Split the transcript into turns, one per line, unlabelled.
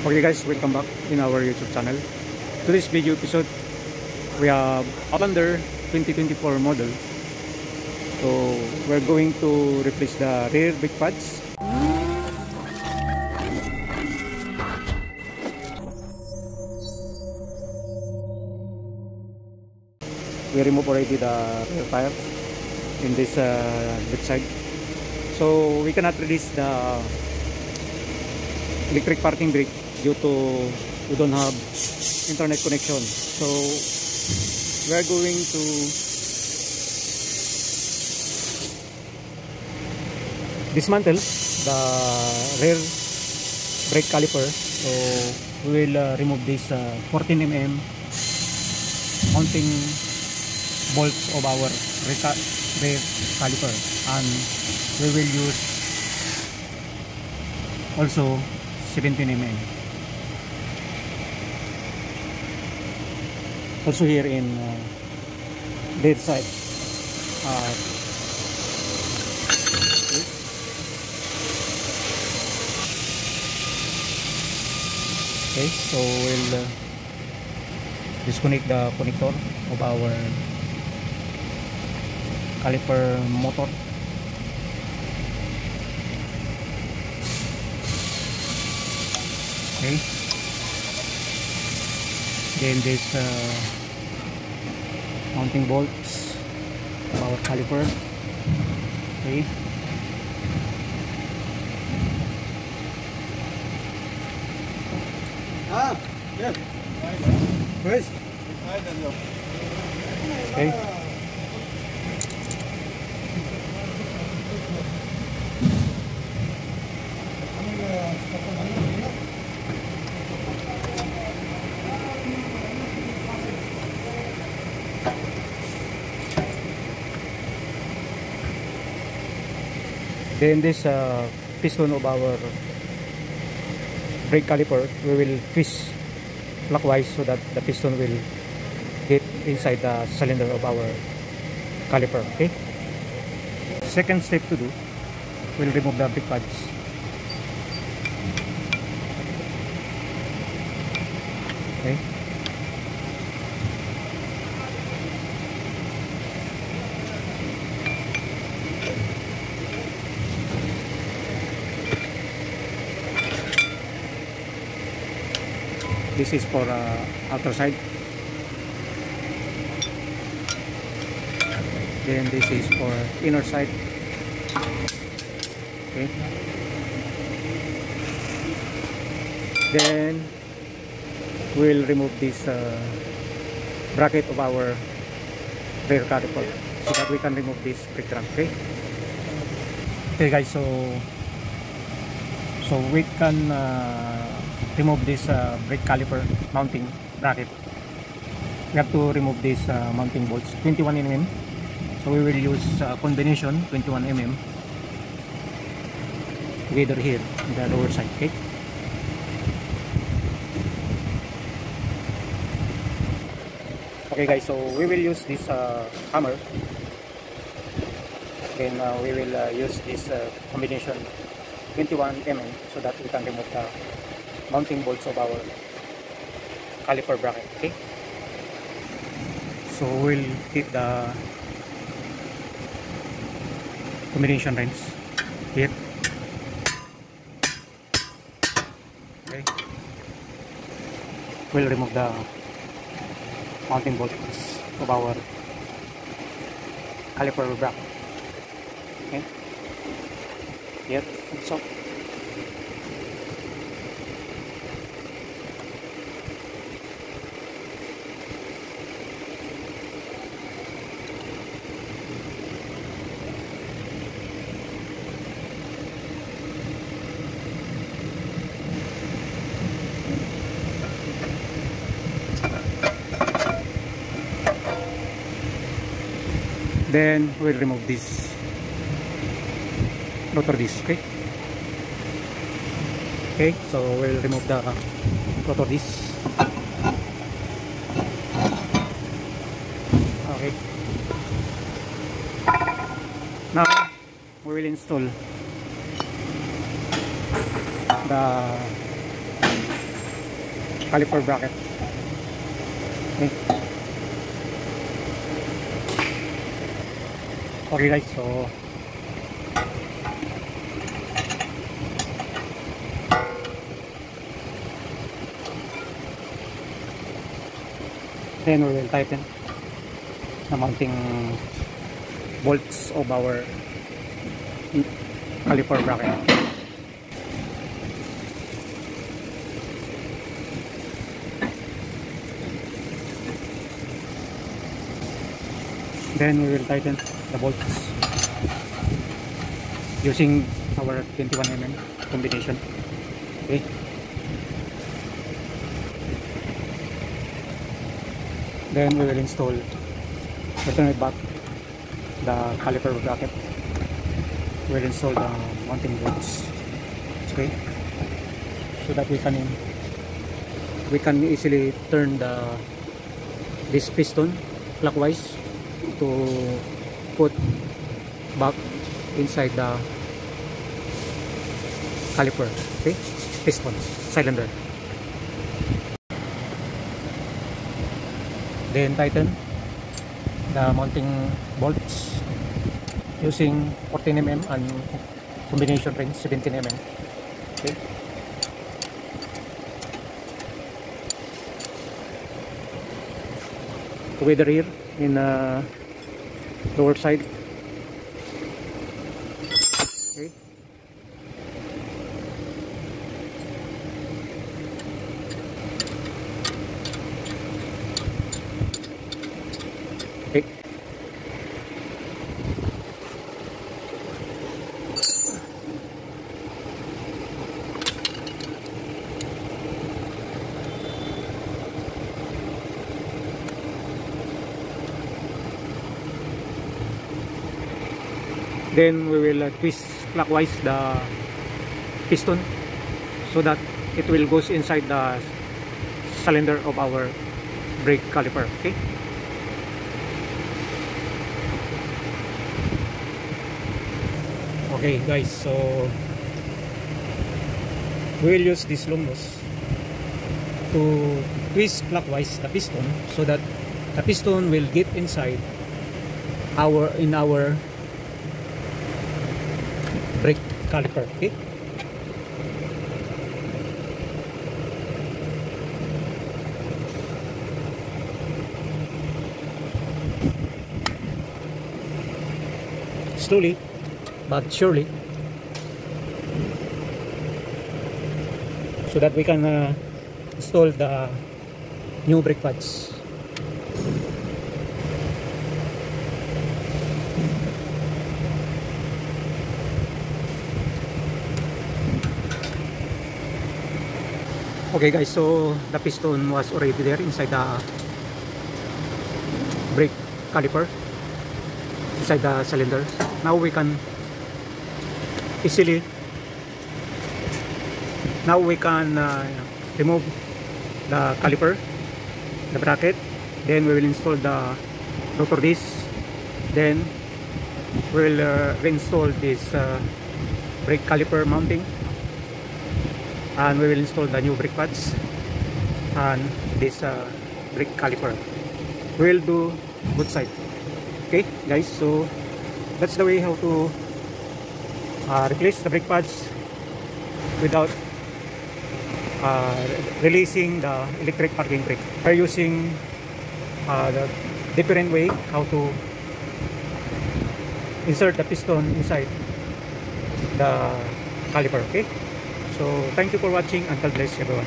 Okay guys, welcome back in our YouTube channel. Today's video episode, we have Outlander 2024 model. So we're going to replace the rear brake pads. We remove already the rear tires in this left side. So we cannot release the electric parking brake due to we don't have internet connection. So we are going to dismantle the rear brake caliper. So we will remove this 14 mm mounting bolts of our rear caliper, and we will use also 17 mm. Also here in rear side. Okay, so we'll disconnect the connector of our caliper motor. Okay, then this mounting bolts of our caliper. Okay,
yeah.
okay. Then this piston of our brake caliper, we will twist clockwise so that the piston will get inside the cylinder of our caliper. Okay, second step to do, we'll remove the brake pads. Okay, this is for outer side, then this is for inner side. Okay, then we'll remove this bracket of our rear caliper so that we can remove this brake drum. Okay guys, so we can remove this brake caliper mounting bracket. We have to remove these mounting bolts, 21 mm. So we will use combination 21 mm together here in the lower side. Okay, okay guys, so we will use this hammer. Then we will use this combination 21 mm so that we can remove the mounting bolts of our caliper bracket. Okay, so we'll hit the combination wrench here. Okay, we'll remove the mounting bolts of our caliper bracket. Okay, here, so then we'll remove this rotor disc. Okay, so we'll remove the rotor disc. Okay, now we will install the caliper bracket. Okay. Okay guys, so then we will tighten the mounting bolts of our caliper bracket. Then we will tighten the bolts using our 21 mm combination. Okay. Then we will install, return it back, the caliper bracket. We will install the mounting bolts. Okay, so that we can easily turn this piston clockwise to put back inside the caliper. Okay, piston cylinder. Then tighten the mounting bolts using 14 mm and combination ring 17 mm. Okay. With the rear in lower side. Okay. Okay. Then we will twist clockwise the piston so that it will goes inside the cylinder of our brake caliper. Okay. Okay guys, so we will use this long nose to twist clockwise the piston so that the piston will get inside our brake caliper. Okay. Slowly but surely, so that we can install the new brake pads. Okay guys, so the piston was already there inside the brake caliper, inside the cylinder. Now we can easily remove the caliper, the bracket. Then we will install the rotor disc. Then we will reinstall this brake caliper mounting, and we will install the new brake pads and this brake caliper. We will do both sides. Okay guys, so that's the way how to replace the brake pads without releasing the electric parking brake. We're using the different way how to insert the piston inside the caliper. Okay, so thank you for watching and God bless everyone.